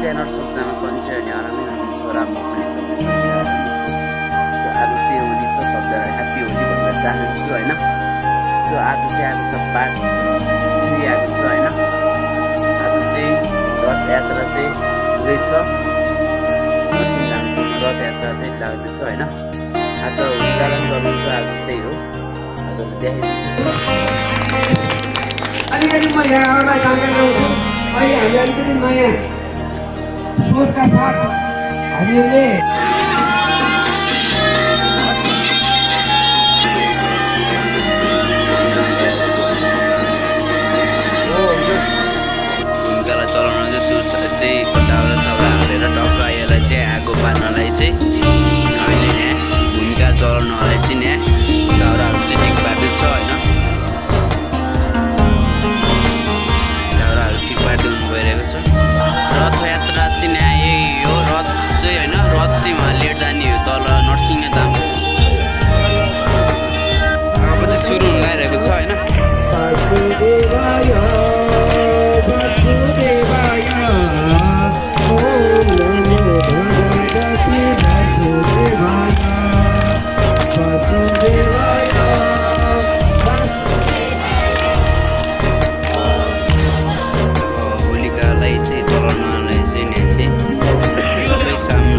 channel सुत्न सन्चै अनि आरामै हुनुहुन्छ राम्रो पनि आज चाहिँ होली छ सबैलाई ह्याप्पी होली भन्न चाहन्छु हैन सो आज चाहिँ आएको छ पार्ट 3 आएको छ हैन आज चाहिँ रथ यात्रा चाहिँ हुँदैछ रथ यात्रा चाहिँ लाग्दैछ हैन आज होली पालन गर्नु छ आज त्यही हो हजुरले देखाइदिन्छु अलिकति म यहाँहरूलाई जानकारी गराउँछु अहिले हामी अलिकति नयाँ सोचका साथ हामीहरूले भूमिकालाई चलाउन चाहिँ दाउरा साउरा हालेर टक्क यसलाई चाहिँ आगो पार्नलाई चाहिँ अहिले यहाँ भूमिका चलाउनलाई चाहिँ यहाँ दाउराहरू चाहिँ ठिक पार्दैछ होइन दाउराहरू ठिक पार्दै हुनु गइरहेको छ रथ यात्रा चाहिँ यहाँ यही हो रथ चाहिँ होइन रथ चाहिँ उहाँ लिएर जाने हो तल नरसिंहधाम अब चाहिँ सुरु हुन लागिरहेको छ होइन होलिकालाई चाहिँ चलाउनलाई चाहिँ यहाँ चाहिँ सबै सामु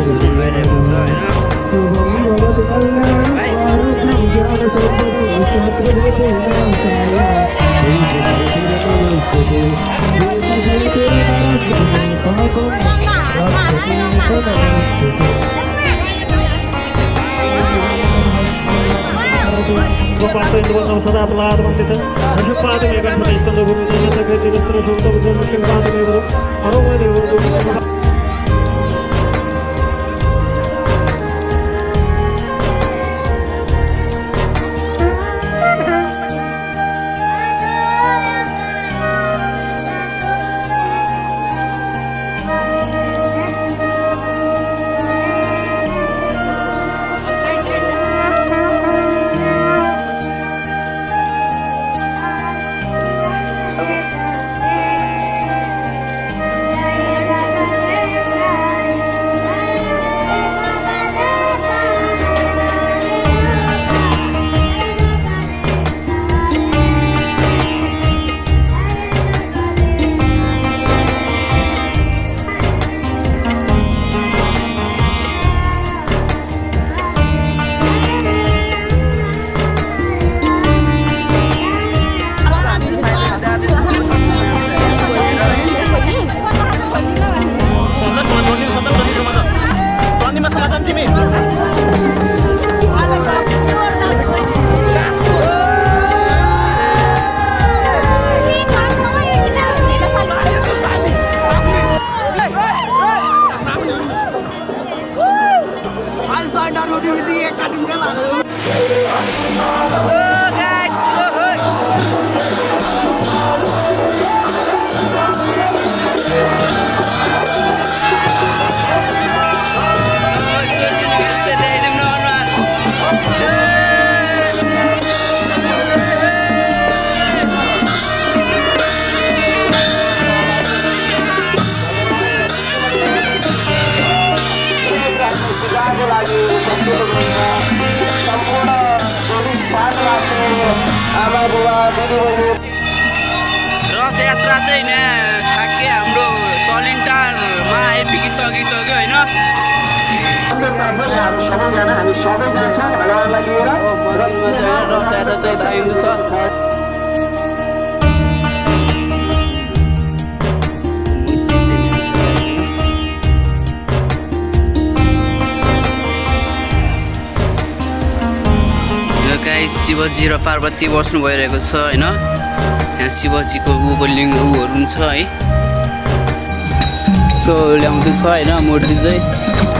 सुरु गरिरहेको छ रथ यात्रा चाहिँ यहाँ ठ्याक्कै हाम्रो सलिन्टारमा आइपुगिसकिसक्यो होइन रथ यात्रा चाहिँ धाइँदो छ शिवजी र पार्वती बस्नु भइरहेको छ होइन यहाँ शिवजीको उको लिङ्ग उहरू पनि छ है सो ल्याउँदैछ होइन मूर्ति चाहिँ